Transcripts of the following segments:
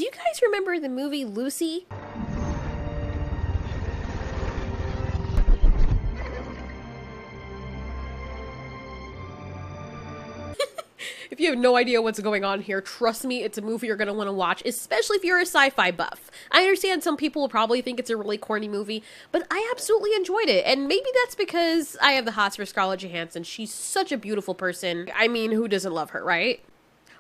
Do you guys remember the movie Lucy? If you have no idea what's going on here, trust me, it's a movie you're going to want to watch, especially if you're a sci-fi buff. I understand some people will probably think it's a really corny movie, but I absolutely enjoyed it. And maybe that's because I have the hots for Scarlett Johansson. She's such a beautiful person. I mean, who doesn't love her, right?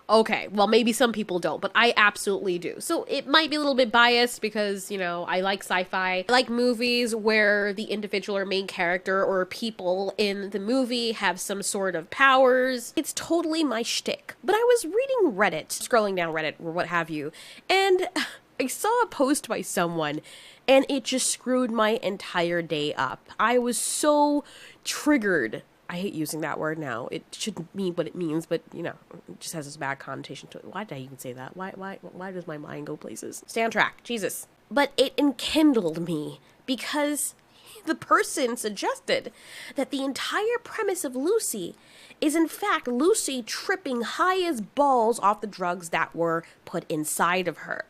Okay, well, maybe some people don't, but I absolutely do. So it might be a little bit biased because, you know, I like sci-fi. I like movies where the individual or main character or people in the movie have some sort of powers. It's totally my shtick. But I was reading Reddit, scrolling down Reddit or what have you, and I saw a post by someone and it just screwed my entire day up. I was so triggered. I hate using that word now. It shouldn't mean what it means, but, you know, it just has this bad connotation to it. Why did I even say that? Why does my mind go places? Stay on track. Jesus. But it enkindled me because the person suggested that the entire premise of Lucy is, in fact, Lucy tripping high as balls off the drugs that were put inside of her.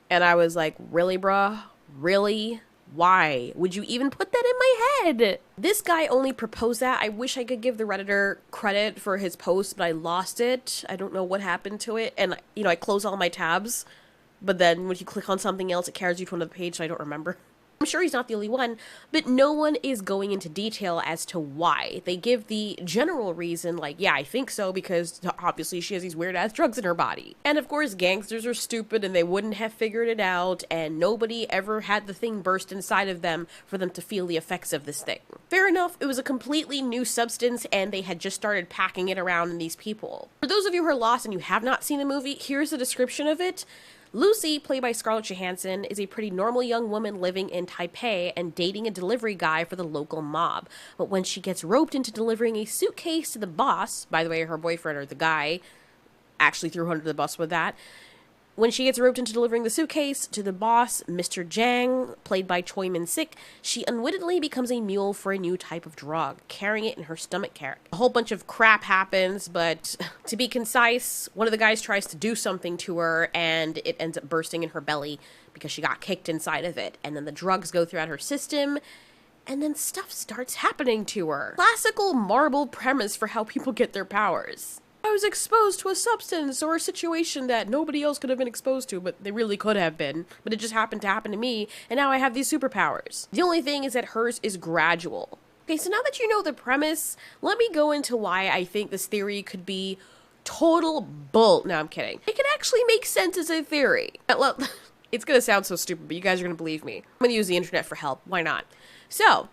And I was like, really, bruh? Really? Why would you even put that in my head? This guy only proposed that. I wish I could give the Redditor credit for his post, but I lost it. I don't know what happened to it. And, you know, I closed all my tabs, but then when you click on something else, it carries you to another page, so I don't remember. I'm sure he's not the only one, but no one is going into detail as to why. They give the general reason, like, yeah, I think so, because obviously she has these weird-ass drugs in her body. And of course, gangsters are stupid, and they wouldn't have figured it out, and nobody ever had the thing burst inside of them for them to feel the effects of this thing. Fair enough, it was a completely new substance, and they had just started packing it around in these people. For those of you who are lost and you have not seen the movie, here's a description of it. Lucy, played by Scarlett Johansson, is a pretty normal young woman living in Taipei and dating a delivery guy for the local mob. But when she gets roped into delivering a suitcase to the boss, by the way, her boyfriend or the guy actually threw her under the bus with that. When she gets roped into delivering the suitcase to the boss, Mr. Jang, played by Choi Min-sik, she unwittingly becomes a mule for a new type of drug, carrying it in her stomach carrot. A whole bunch of crap happens, but to be concise, one of the guys tries to do something to her, and it ends up bursting in her belly because she got kicked inside of it. And then the drugs go throughout her system, and then stuff starts happening to her. Classical marble premise for how people get their powers. I was exposed to a substance or a situation that nobody else could have been exposed to, but they really could have been. But it just happened to happen to me, and now I have these superpowers. The only thing is that hers is gradual. Okay, so now that you know the premise, let me go into why I think this theory could be total bull. No, I'm kidding. It can actually make sense as a theory. It's gonna sound so stupid, but you guys are gonna believe me. I'm gonna use the internet for help. Why not? So,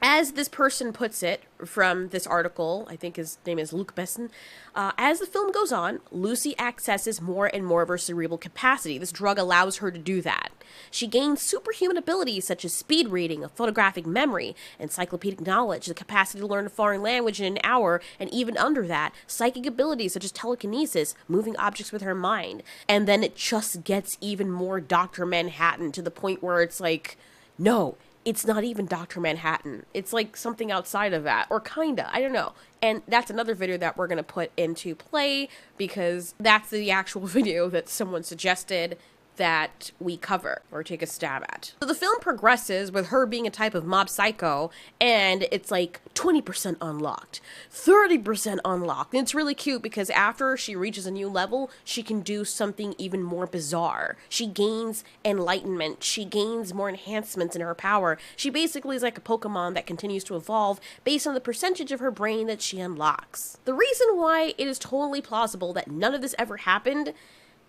as this person puts it from this article, I think his name is Luc Besson, as the film goes on, Lucy accesses more and more of her cerebral capacity. This drug allows her to do that. She gains superhuman abilities such as speed reading, a photographic memory, encyclopedic knowledge, the capacity to learn a foreign language in an hour, and even under that, psychic abilities such as telekinesis, moving objects with her mind. And then it just gets even more Dr. Manhattan to the point where it's like, no, it's not even Dr. Manhattan. It's like something outside of that, or kinda, I don't know. And that's another video that we're gonna put into play because that's the actual video that someone suggested that we cover or take a stab at. So the film progresses with her being a type of mob psycho, and it's like 20% unlocked, 30% unlocked. And it's really cute because after she reaches a new level, she can do something even more bizarre. She gains enlightenment. She gains more enhancements in her power. She basically is like a Pokemon that continues to evolve based on the percentage of her brain that she unlocks. The reason why it is totally plausible that none of this ever happened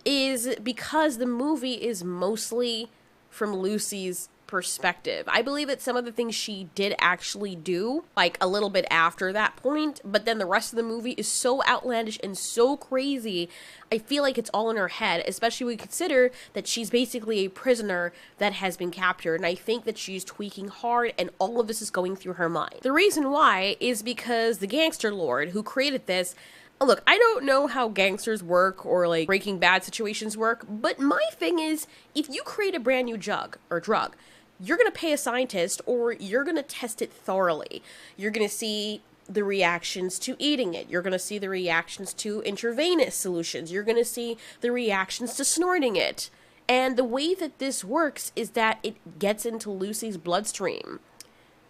is because the movie is mostly from Lucy's perspective. I believe that some of the things she did actually do, like a little bit after that point, but then the rest of the movie is so outlandish and so crazy, I feel like it's all in her head, especially when we consider that she's basically a prisoner that has been captured, and I think that she's tweaking hard and all of this is going through her mind. The reason why is because the gangster lord who created this, look, I don't know how gangsters work or like Breaking Bad situations work, but my thing is, if you create a brand new drug, you're going to pay a scientist or you're going to test it thoroughly. You're going to see the reactions to eating it. You're going to see the reactions to intravenous solutions. You're going to see the reactions to snorting it. And the way that this works is that it gets into Lucy's bloodstream.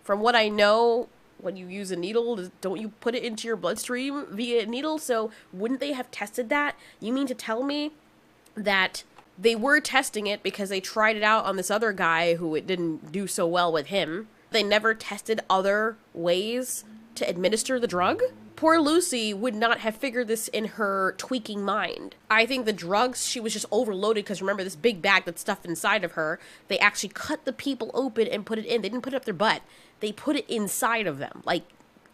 From what I know, when you use a needle, don't you put it into your bloodstream via a needle? So wouldn't they have tested that? You mean to tell me that they were testing it because they tried it out on this other guy who it didn't do so well with him? They never tested other ways to administer the drug? Poor Lucy would not have figured this in her tweaking mind. I think the drugs, she was just overloaded because remember this big bag that's stuffed inside of her, they actually cut the people open and put it in. They didn't put it up their butt. They put it inside of them, like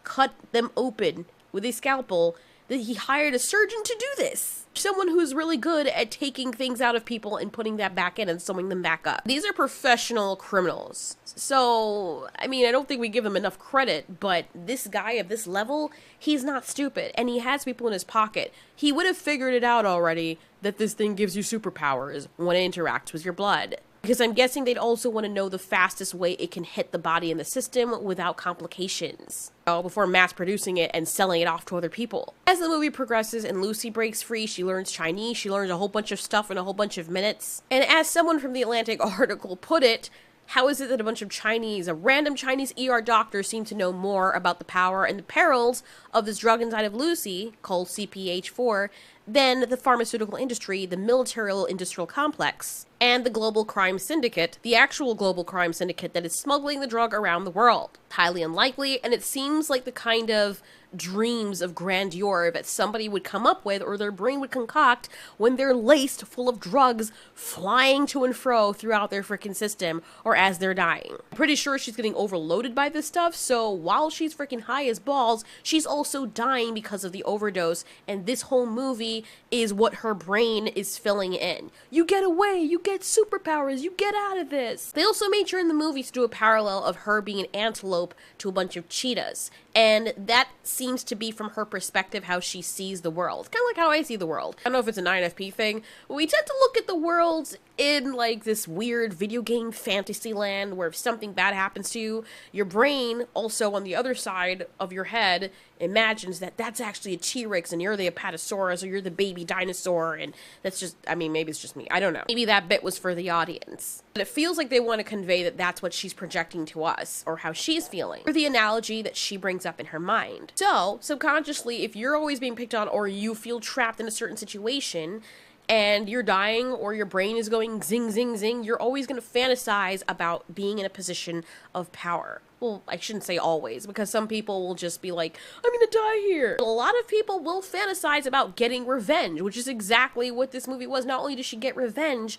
cut them open with a scalpel. That he hired a surgeon to do this. Someone who's really good at taking things out of people and putting that back in and sewing them back up. These are professional criminals. So, I mean, I don't think we give them enough credit, but this guy of this level, he's not stupid, and he has people in his pocket. He would have figured it out already that this thing gives you superpowers when it interacts with your blood. Because I'm guessing they'd also want to know the fastest way it can hit the body and the system without complications. Before mass producing it and selling it off to other people. As the movie progresses and Lucy breaks free, she learns Chinese, she learns a whole bunch of stuff in a whole bunch of minutes. And as someone from the Atlantic article put it, how is it that a random Chinese ER doctor seemed to know more about the power and the perils of this drug inside of Lucy, called CPH4, than the pharmaceutical industry, the military-industrial complex, and the global crime syndicate, the actual global crime syndicate that is smuggling the drug around the world? Highly unlikely, and it seems like the kind of dreams of grandeur that somebody would come up with or their brain would concoct when they're laced full of drugs flying to and fro throughout their freaking system or as they're dying. I'm pretty sure she's getting overloaded by this stuff, so while she's freaking high as balls, she's also dying because of the overdose, and this whole movie is what her brain is filling in. You get away, you get superpowers, you get out of this. They also made sure in the movies to do a parallel of her being an antelope to a bunch of cheetahs, and that seems to be from her perspective how she sees the world. Kind of like how I see the world. I don't know if it's an INFP thing, but we tend to look at the world in like this weird video game fantasy land where if something bad happens to you, your brain also on the other side of your head imagines that that's actually a T-Rex and you're the Apatosaurus or you're the baby dinosaur, and that's just, I mean, maybe it's just me. I don't know. Maybe that bit was for the audience. But it feels like they want to convey that that's what she's projecting to us or how she's feeling, or the analogy that she brings up in her mind. So, subconsciously, if you're always being picked on or you feel trapped in a certain situation, and you're dying or your brain is going zing, zing, zing, you're always going to fantasize about being in a position of power. Well, I shouldn't say always, because some people will just be like, I'm going to die here. A lot of people will fantasize about getting revenge, which is exactly what this movie was. Not only does she get revenge,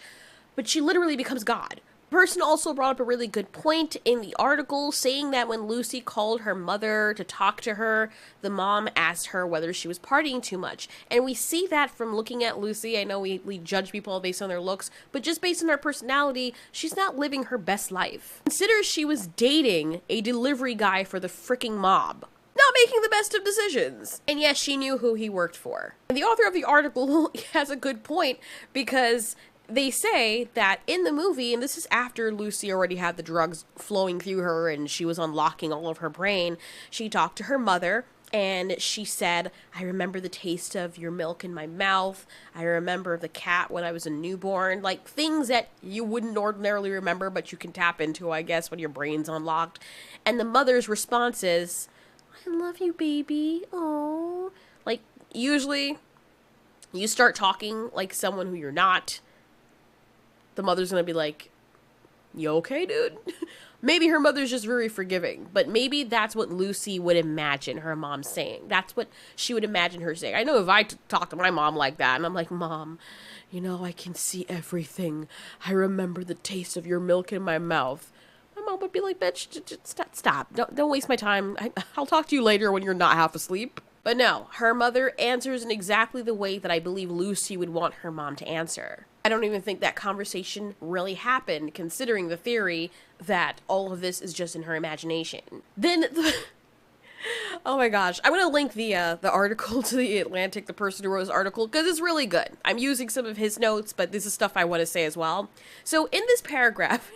but she literally becomes God. The person also brought up a really good point in the article, saying that when Lucy called her mother to talk to her, the mom asked her whether she was partying too much. And we see that from looking at Lucy. I know we judge people based on their looks, but just based on her personality, she's not living her best life. Consider she was dating a delivery guy for the freaking mob. Not making the best of decisions. And yes, she knew who he worked for. And the author of the article has a good point, because they say that in the movie, and this is after Lucy already had the drugs flowing through her and she was unlocking all of her brain, she talked to her mother and she said, I remember the taste of your milk in my mouth. I remember the cat when I was a newborn. Like things that you wouldn't ordinarily remember, but you can tap into, I guess, when your brain's unlocked. And the mother's response is, I love you, baby. Oh, like usually you start talking like someone who you're not, the mother's gonna be like, you okay, dude? Maybe her mother's just very forgiving, but maybe that's what Lucy would imagine her mom saying. That's what she would imagine her saying. I know if I talk to my mom like that, and I'm like, Mom, you know, I can see everything. I remember the taste of your milk in my mouth. My mom would be like, bitch, just stop. Don't waste my time. I'll talk to you later when you're not half asleep. But no, her mother answers in exactly the way that I believe Lucy would want her mom to answer. I don't even think that conversation really happened, considering the theory that all of this is just in her imagination. Then, oh my gosh, I'm gonna link the article to the Atlantic, the person who wrote this article, because it's really good. I'm using some of his notes, but this is stuff I want to say as well. So in this paragraph,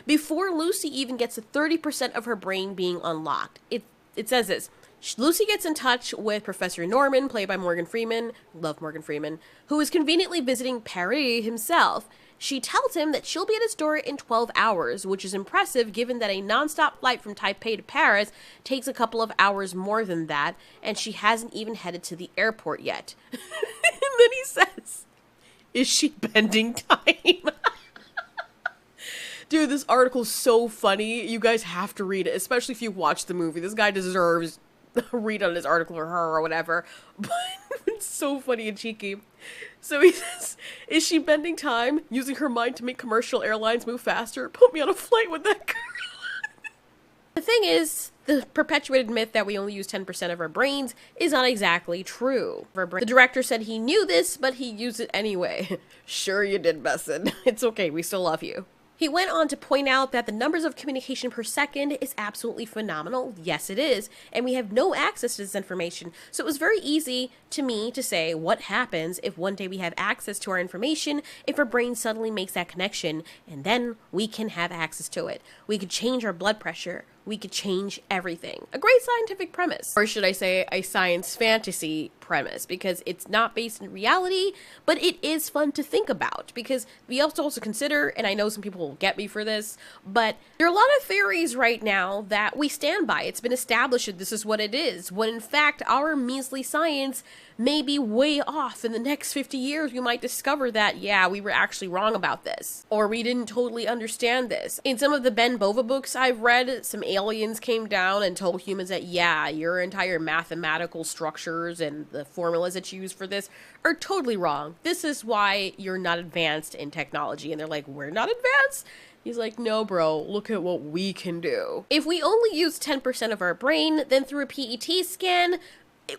before Lucy even gets to 30% of her brain being unlocked, it says this: Lucy gets in touch with Professor Norman, played by Morgan Freeman, love Morgan Freeman, who is conveniently visiting Paris himself. She tells him that she'll be at his door in 12 hours, which is impressive given that a nonstop flight from Taipei to Paris takes a couple of hours more than that, and she hasn't even headed to the airport yet. And then he says, "Is she bending time?" Dude, this article's so funny. You guys have to read it, especially if you watch the movie. This guy deserves a read on his article, or her, or whatever. But it's so funny and cheeky. So he says, "Is she bending time, using her mind to make commercial airlines move faster? Put me on a flight with that girl." The thing is, the perpetuated myth that we only use 10% of our brains is not exactly true. The director said he knew this, but he used it anyway. Sure you did, Besson. It's okay, we still love you. He went on to point out that the numbers of communication per second is absolutely phenomenal. Yes, it is. And we have no access to this information. So it was very easy to me to say what happens if one day we have access to our information, if our brain suddenly makes that connection, and then we can have access to it. We could change our blood pressure. We could change everything. A great scientific premise. Or should I say a science fantasy premise, because it's not based in reality, but it is fun to think about, because we have to also consider, and I know some people will get me for this, but there are a lot of theories right now that we stand by. It's been established that this is what it is, when in fact our measly science may be way off. In the next 50 years, we might discover that, yeah, we were actually wrong about this, or we didn't totally understand this. In some of the Ben Bova books I've read, some aliens came down and told humans that, yeah, your entire mathematical structures and the formulas that you use for this are totally wrong. This is why you're not advanced in technology. And they're like, we're not advanced? He's like, no, bro, look at what we can do. If we only use 10% of our brain, then through a PET scan,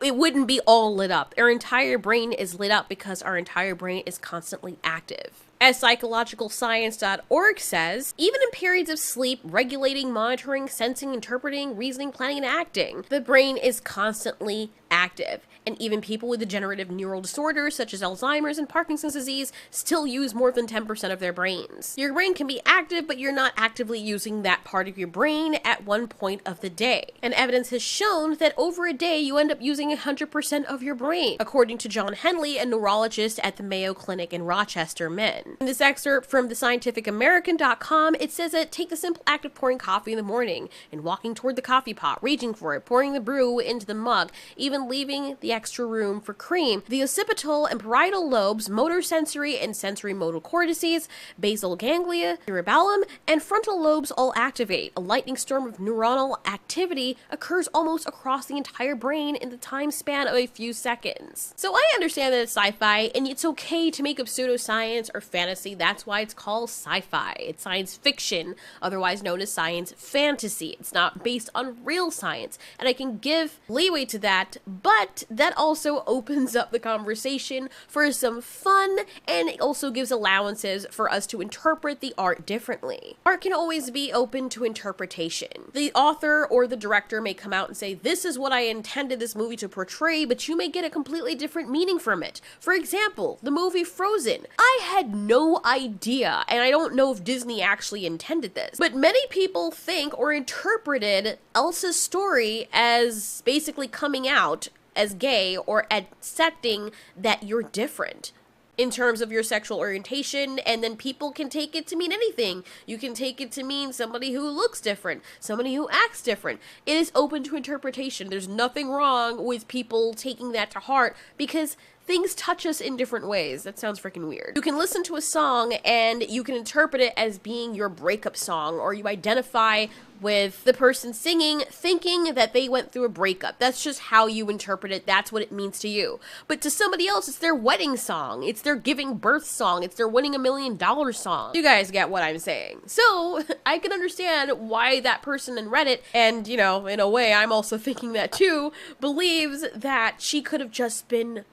it wouldn't be all lit up. Our entire brain is lit up because our entire brain is constantly active. As psychologicalscience.org says, even in periods of sleep, regulating, monitoring, sensing, interpreting, reasoning, planning, and acting, the brain is constantly active. And even people with degenerative neural disorders such as Alzheimer's and Parkinson's disease still use more than 10% of their brains. Your brain can be active, but you're not actively using that part of your brain at one point of the day. And evidence has shown that over a day, you end up using 100% of your brain, according to John Henley, a neurologist at the Mayo Clinic in Rochester, Maine. In this excerpt from thescientificamerican.com, it says that take the simple act of pouring coffee in the morning and walking toward the coffee pot, reaching for it, pouring the brew into the mug, even leaving the extra room for cream. The occipital and parietal lobes, motor sensory and sensory motor cortices, basal ganglia, cerebellum, and frontal lobes all activate. A lightning storm of neuronal activity occurs almost across the entire brain in the time span of a few seconds. So I understand that it's sci-fi, and it's okay to make up pseudoscience or fantasy. That's why it's called sci-fi. It's science fiction, otherwise known as science fantasy. It's not based on real science, and I can give leeway to that, but that also opens up the conversation for some fun, and it also gives allowances for us to interpret the art differently. Art can always be open to interpretation. The author or the director may come out and say, this is what I intended this movie to portray, but you may get a completely different meaning from it. For example, the movie Frozen. I had no idea, and I don't know if Disney actually intended this, but many people think or interpreted Elsa's story as basically coming out as gay or accepting that you're different in terms of your sexual orientation, and then people can take it to mean anything. You can take it to mean somebody who looks different, somebody who acts different. It is open to interpretation. There's nothing wrong with people taking that to heart because things touch us in different ways. That sounds freaking weird. You can listen to a song and you can interpret it as being your breakup song, or you identify with the person singing, thinking that they went through a breakup. That's just how you interpret it. That's what it means to you. But to somebody else, it's their wedding song. It's their giving birth song. It's their winning $1 million song. You guys get what I'm saying. So I can understand why that person in Reddit, and you know, in a way, I'm also thinking that too, believes that she could have just been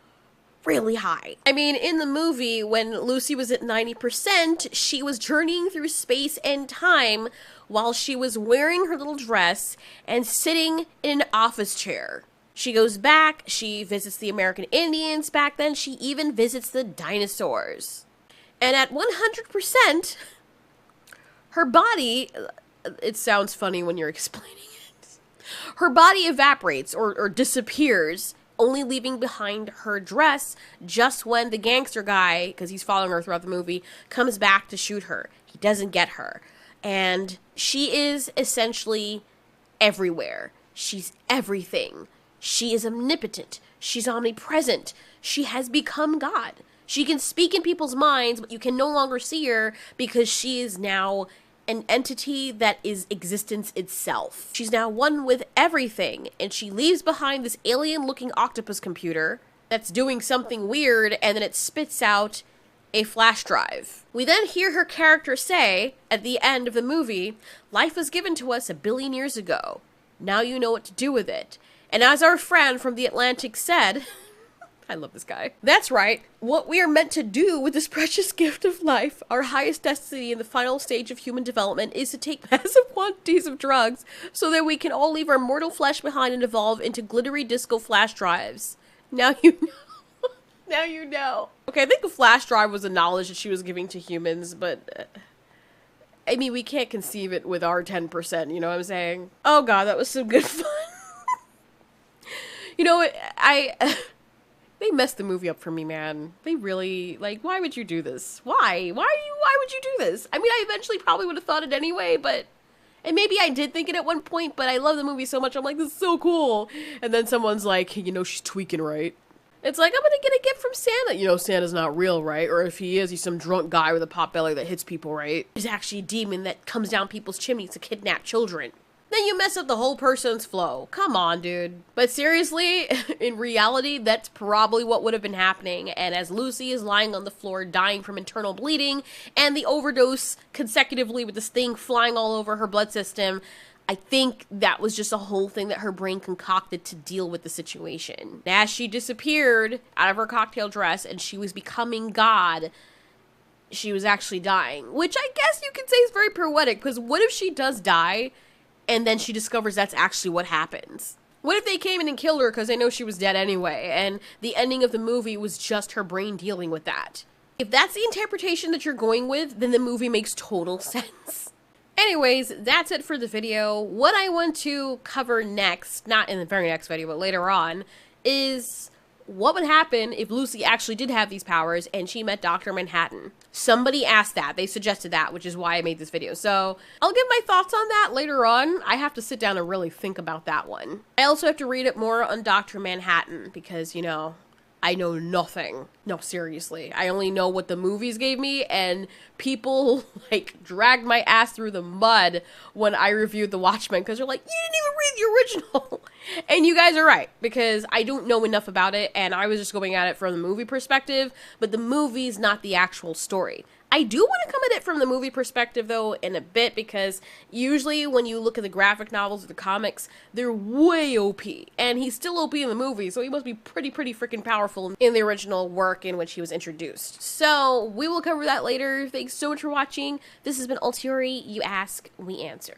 really high. I mean, in the movie, when Lucy was at 90%, she was journeying through space and time while she was wearing her little dress and sitting in an office chair. She goes back, she visits the American Indians back then, she even visits the dinosaurs. And at 100%, her body, it sounds funny when you're explaining it, Her body evaporates or disappears, only leaving behind her dress just when the gangster guy, because he's following her throughout the movie, comes back to shoot her. He doesn't get her. And she is essentially everywhere. She's everything. She is omnipotent. She's omnipresent. She has become God. She can speak in people's minds, but you can no longer see her because she is now an entity that is existence itself. She's now one with everything, and she leaves behind this alien-looking octopus computer that's doing something weird, and then it spits out a flash drive. We then hear her character say, at the end of the movie, "Life was given to us 1 billion years ago. Now you know what to do with it." And as our friend from The Atlantic said, I love this guy. That's right. What we are meant to do with this precious gift of life, our highest destiny in the final stage of human development, is to take massive quantities of drugs so that we can all leave our mortal flesh behind and evolve into glittery disco flash drives. Now you know. Now you know. Okay, I think a flash drive was a knowledge that she was giving to humans, but I mean, we can't conceive it with our 10%, you know what I'm saying? Oh god, that was some good fun. You know, they messed the movie up for me, man. They really, like, why would you do this? Why would you do this? I mean, I eventually probably would have thought it anyway, but, and maybe I did think it at one point, but I love the movie so much, I'm like, this is so cool. And then someone's like, you know, she's tweaking, right? It's like, I'm gonna get a gift from Santa. You know, Santa's not real, right? Or if he is, he's some drunk guy with a pot belly that hits people, right? He's actually a demon that comes down people's chimneys to kidnap children. Then you mess up the whole person's flow. Come on, dude. But seriously, in reality, that's probably what would have been happening. And as Lucy is lying on the floor dying from internal bleeding and the overdose consecutively with this thing flying all over her blood system, I think that was just a whole thing that her brain concocted to deal with the situation. As she disappeared out of her cocktail dress and she was becoming God, she was actually dying. Which I guess you could say is very poetic, because what if she does die and then she discovers that's actually what happens? What if they came in and killed her because they know she was dead anyway, and the ending of the movie was just her brain dealing with that? If that's the interpretation that you're going with, then the movie makes total sense. Anyways, that's it for the video. What I want to cover next, not in the very next video, but later on, is what would happen if Lucy actually did have these powers and she met Dr. Manhattan. Somebody asked that. They suggested that, which is why I made this video. So I'll give my thoughts on that later on. I have to sit down and really think about that one. I also have to read it more on Dr. Manhattan because, you know, I know nothing. No, seriously. I only know what the movies gave me, and people, like, dragged my ass through the mud when I reviewed The Watchmen, because they're like, you didn't even read the original! And you guys are right, because I don't know enough about it, and I was just going at it from the movie perspective, but the movie's not the actual story. I do want to come at it from the movie perspective, though, in a bit, because usually when you look at the graphic novels or the comics, they're way OP. And he's still OP in the movie, so he must be pretty freaking powerful in the original work in which he was introduced. So, we will cover that later. Thanks so much for watching. This has been Altiori. You ask, we answer.